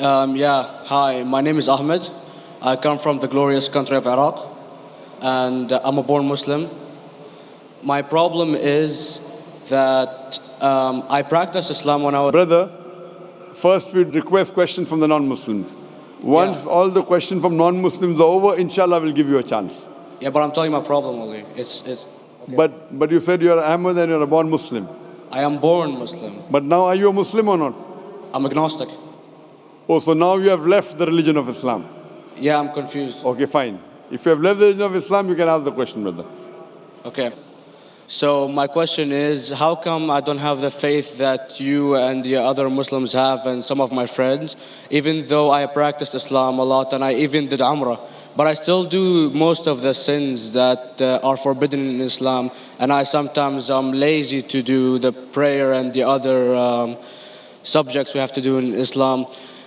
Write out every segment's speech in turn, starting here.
Hi, my name is Ahmed. I come from the glorious country of Iraq, and I'm a born Muslim. My problem is that I practiced Islam when I was. Brother, first we request questions from the non-Muslims. Once all the questions from non-Muslims are over, inshallah, we'll give you a chance. Yeah, but I'm telling you my problem only. But you said you're Ahmed and you're a born Muslim. I am born Muslim. But now are you a Muslim or not? I'm agnostic. Oh, so now you have left the religion of Islam. Yeah, I'm confused. Okay, fine. If you have left the religion of Islam, you can ask the question, brother. Okay. So my question is, how come I don't have the faith that you and the other Muslims have and some of my friends, even though I practiced Islam a lot and I even did Umrah, but I still do most of the sins that are forbidden in Islam, and I sometimes am lazy to do the prayer and the other subjects we have to do in Islam.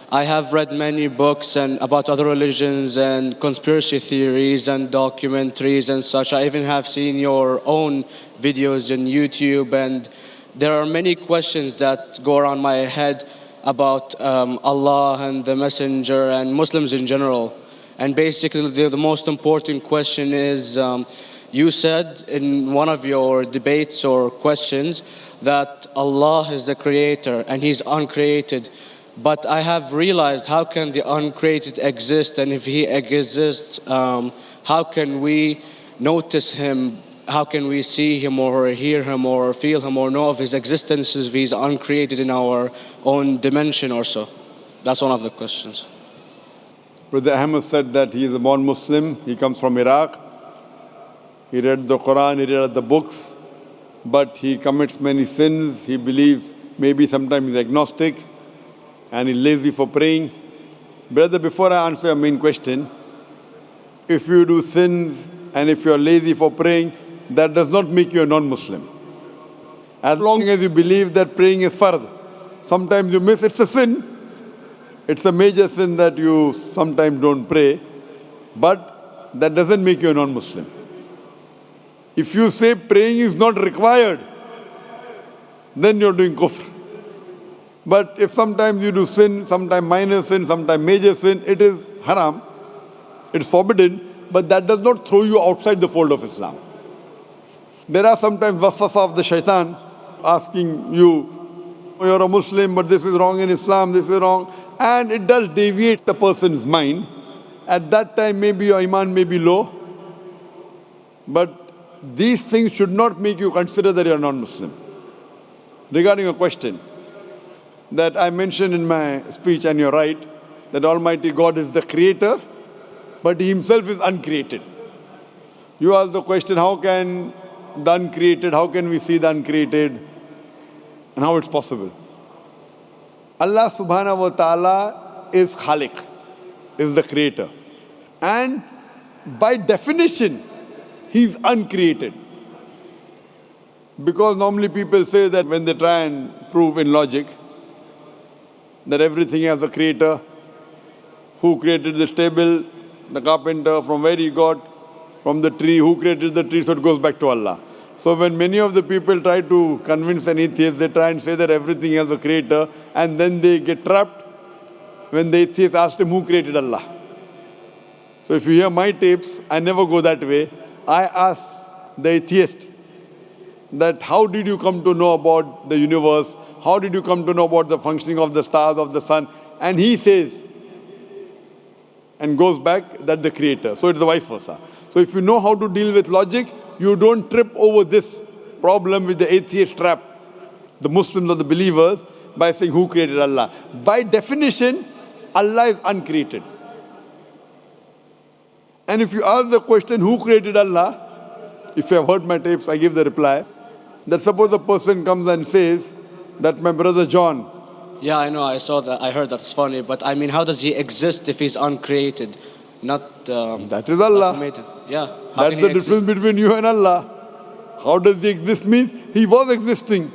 I have read many books and about other religions and conspiracy theories and documentaries and such. I even have seen your own videos on YouTube, and there are many questions that go around my head about Allah and the Messenger and Muslims in general. And basically the most important question is, you said in one of your debates or questions that Allah is the creator and He's uncreated. But I have realized, how can the uncreated exist? And if He exists, how can we notice Him? How can we see Him or hear Him or feel Him or know of His existence if He's uncreated in our own dimension or so? That's one of the questions. Brother Ahmed said that he is a born Muslim. He comes from Iraq. He read the Quran, he read the books, but he commits many sins. He believes maybe sometimes he's agnostic and he's lazy for praying. Brother, before I answer your main question, if you do sins and if you're lazy for praying, that does not make you a non-Muslim. As long as you believe that praying is fard, sometimes you miss, it's a sin. It's a major sin that you sometimes don't pray, but that doesn't make you a non-Muslim. If you say praying is not required, then you're doing kufr. But if sometimes you do sin, sometimes minor sin, sometimes major sin, it is haram, it's forbidden, but that does not throw you outside the fold of Islam. There are sometimes waswasa of the shaitan asking you, you're a Muslim, but this is wrong in Islam, this is wrong. And it does deviate the person's mind. At that time, maybe your iman may be low. But these things should not make you consider that you're non-Muslim. Regarding a question that I mentioned in my speech, and you're right, that Almighty God is the creator, but He Himself is uncreated. You ask the question, how can the uncreated, how can we see the uncreated? And how it's possible. Allah subhanahu wa ta'ala is Khaliq, is the creator. And by definition, He's uncreated. Because normally people say that when they try and prove in logic that everything has a creator, who created this table, the carpenter, from where he got, from the tree, who created the tree, so it goes back to Allah. So when many of the people try to convince an atheist, they try and say that everything has a creator, and then they get trapped when the atheist asks him who created Allah. So if you hear my tapes, I never go that way. I ask the atheist that how did you come to know about the universe? How did you come to know about the functioning of the stars, of the sun? And he says, and goes back, that the creator. So it's the vice versa. So if you know how to deal with logic, you don't trip over this problem with the atheist trap, the Muslims or the believers, by saying who created Allah. By definition, Allah is uncreated. And if you ask the question, who created Allah? If you have heard my tapes, I give the reply. That suppose a person comes and says that my brother John. Yeah, I know, I saw that, I heard that's funny, but I mean, how does he exist if he's uncreated? Not that is Allah. Yeah. That's the difference between you and Allah. How does he exist means he was existing.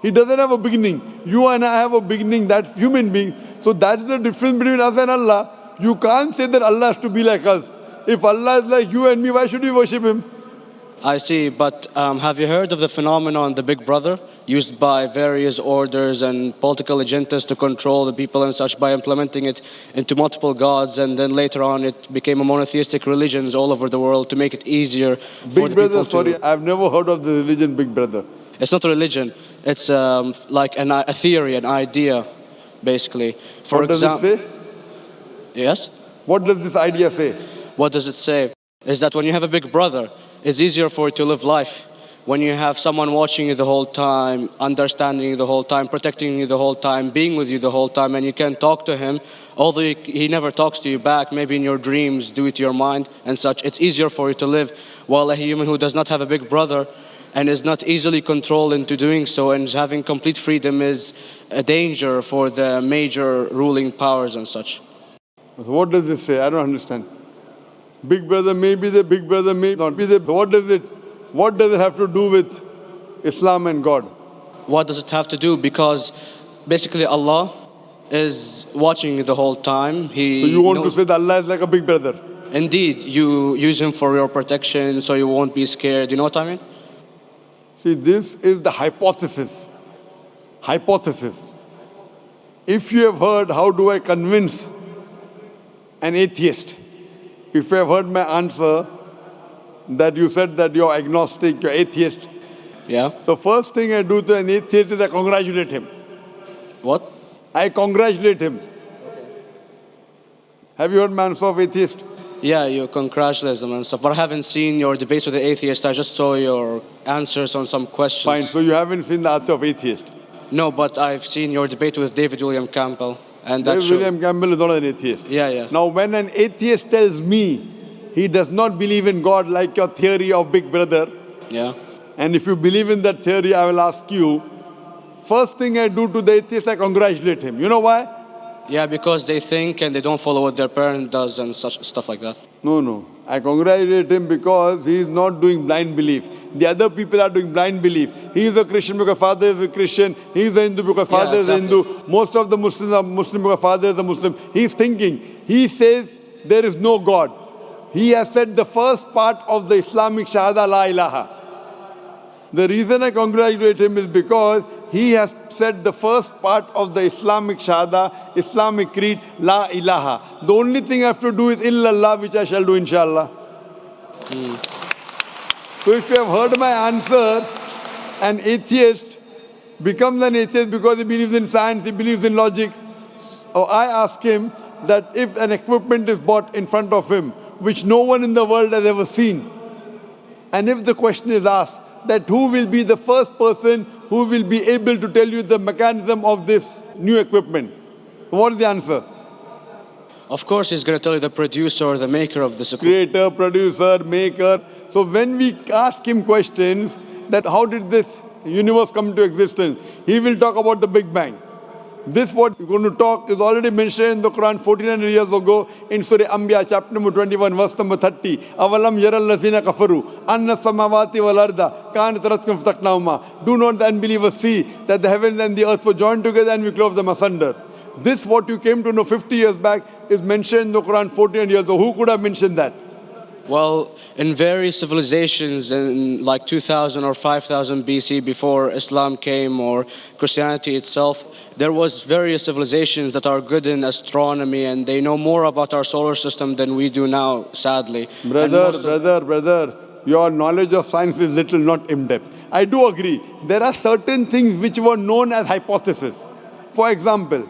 He doesn't have a beginning. You and I have a beginning, that's human being. So that is the difference between us and Allah. You can't say that Allah has to be like us. If Allah is like you and me, why should we worship Him? I see, but have you heard of the phenomenon, the Big Brother? used by various orders and political agendas to control the people and such by implementing it into multiple gods. And then later on, it became a monotheistic religions all over the world to make it easier for Big the Brother, people to. sorry, I've never heard of the religion Big Brother. It's not a religion. It's like a theory, an idea, basically. For What does it example, say? yes. What does this idea say? What does it say? Is that when you have a big brother, it's easier for you to live life. When you have someone watching you the whole time, understanding you the whole time, protecting you the whole time, being with you the whole time, and you can talk to him, although he never talks to you back, maybe in your dreams, due to your mind and such, it's easier for you to live. While a human who does not have a big brother and is not easily controlled into doing so and is having complete freedom is a danger for the major ruling powers and such. So what does this say? I don't understand. Big Brother may be the Big Brother may not be the. So what does it have to do with Islam and God? What does it have to do? Because basically Allah is watching you the whole time. So you want to knows. say that Allah is like a big brother? Indeed, you use him for your protection so you won't be scared. You know what I mean? See, this is the hypothesis. Hypothesis. If you have heard, how do I convince an atheist? If you have heard my answer, that you said that you're agnostic, you're atheist. Yeah. So first thing I do to an atheist is I congratulate him. What? I congratulate him. Have you heard my answer of atheist? Yeah, you congratulate them and stuff. But I haven't seen your debates with the atheist. I just saw your answers on some questions. Fine, so you haven't seen the answer of atheist. No, but I've seen your debate with David William Campbell. And that William Campbell is not an atheist. Yeah, yeah. Now when an atheist tells me he does not believe in God like your theory of Big Brother, Yeah. and if you believe in that theory, I will ask you, first thing I do to the atheist, I congratulate him. You know why? Yeah, because they think and they don't follow what their parent does and such stuff like that. No. I congratulate him because he is not doing blind belief. The other people are doing blind belief. He is a Christian because father is a Christian. He is a Hindu because father is a Hindu. Most of the Muslims are Muslim because father is a Muslim. He is thinking. He says there is no God. He has said the first part of the Islamic Shahada, La ilaha. The reason I congratulate him is because he has said the first part of the Islamic Shahada, Islamic Creed, La ilaha. The only thing I have to do is illallah, which I shall do inshallah. So if you have heard my answer, an atheist becomes an atheist because he believes in science, he believes in logic. Or I ask him that if an equipment is bought in front of him, which no one in the world has ever seen, and if the question is asked that who will be the first person who will be able to tell you the mechanism of this new equipment, what is the answer? Of course, he's going to tell you the producer or the maker of this equipment. Creator, producer, maker. So when we ask him questions that how did this universe come into existence, he will talk about the Big Bang. This what we're going to talk is already mentioned in the Quran 1400 years ago in Surah Anbiya chapter number 21 verse number 30. Avalam yaral lazina kafaru anna samawati wal arda kanat ratkum fataknahuma. Do not the unbelievers see that the heavens and the earth were joined together and we clove them asunder. This what you came to know 50 years back is mentioned in the Quran 1400 years ago. Who could have mentioned that? Well, in various civilizations in like 2000 or 5000 BC before Islam came or Christianity itself, there was various civilizations that are good in astronomy and they know more about our solar system than we do now, sadly. Brother, your knowledge of science is little, not in-depth. I do agree. There are certain things which were known as hypotheses. For example,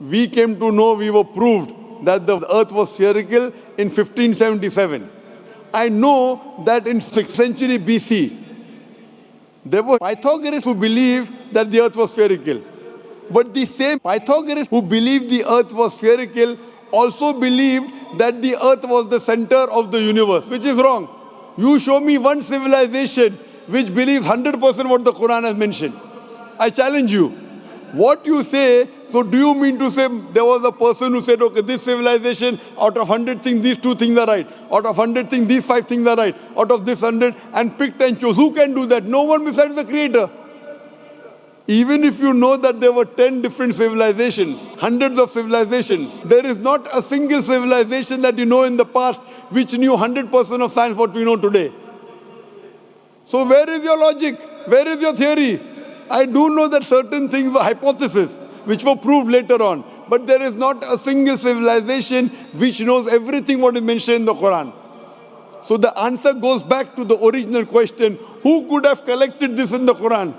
we came to know, we were proved that the earth was spherical in 1577. I know that in 6th century BC, there were Pythagoreans who believed that the earth was spherical. But the same Pythagoreans who believed the earth was spherical also believed that the earth was the center of the universe, which is wrong. You show me one civilization which believes 100% what the Quran has mentioned. I challenge you. What you say, so do you mean to say there was a person who said, okay, this civilization, out of 100 things, these 2 things are right. Out of 100 things, these 5 things are right. Out of this 100, and picked and chose. Who can do that? No one besides the Creator. Even if you know that there were 10 different civilizations, hundreds of civilizations, there is not a single civilization that you know in the past which knew 100% of science what we know today. So where is your logic? Where is your theory? I do know that certain things were hypotheses, which were proved later on. But there is not a single civilization which knows everything what is mentioned in the Quran. So the answer goes back to the original question, who could have collected this in the Quran?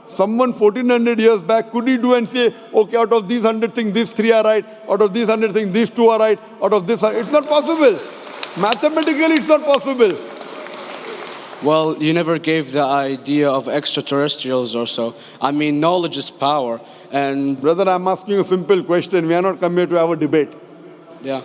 Someone 1400 years back, could he do and say, okay, out of these 100 things, these 3 are right, out of these 100 things, these 2 are right, out of this, it's not possible. Mathematically, it's not possible. Well, you never gave the idea of extraterrestrials or so. I mean, knowledge is power. And Brother, I'm asking a simple question. We are not come here to have a debate. yeah.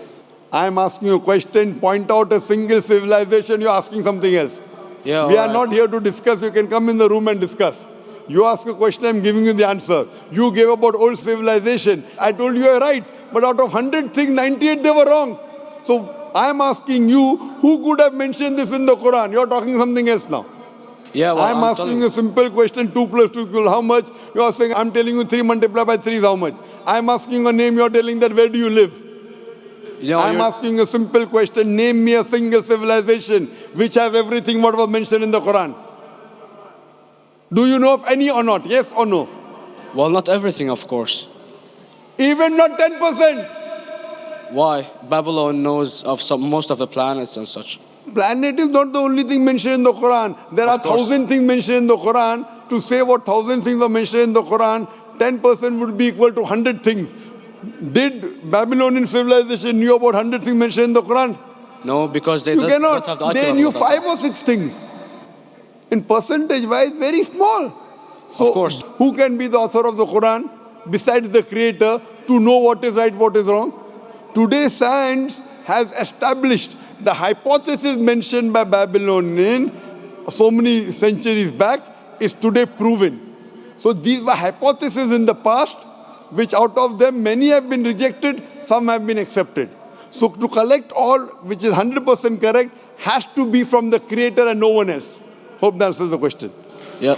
I'm asking you a question. Point out a single civilization. You're asking something else. Yeah, We all are right. not here to discuss. You can come in the room and discuss. You ask a question, I'm giving you the answer. You gave about old civilization. I told you you're right. But out of 100 things, 98 they were wrong. So I'm asking you, who could have mentioned this in the Quran? You're talking something else now. Yeah, well, I'm asking a simple question, 2 plus 2 equal how much? You are saying, I'm telling you 3 multiplied by 3 is how much? I'm asking a name, you're telling that where do you live? I'm asking a simple question, name me a single civilization which has everything what was mentioned in the Quran. Do you know of any or not? Yes or no? Well, not everything, of course. Even not 10%. Why? Babylon knows of most of the planets and such. Planet is not the only thing mentioned in the Quran. There are 1,000 things mentioned in the Quran. To say what 1,000 things are mentioned in the Quran, 10% would be equal to 100 things. Did Babylonian civilization knew about 100 things mentioned in the Quran? No, because they You don't cannot. have the They knew 5 or 6 things. In percentage wise, very small. So, of course. Who can be the author of the Quran besides the creator to know what is right, what is wrong? Today science has established the hypothesis mentioned by Babylonian so many centuries back is today proven. So these were hypotheses in the past, which out of them many have been rejected, some have been accepted. So to collect all which is 100% correct has to be from the creator and no one else. Hope that answers the question. Yeah.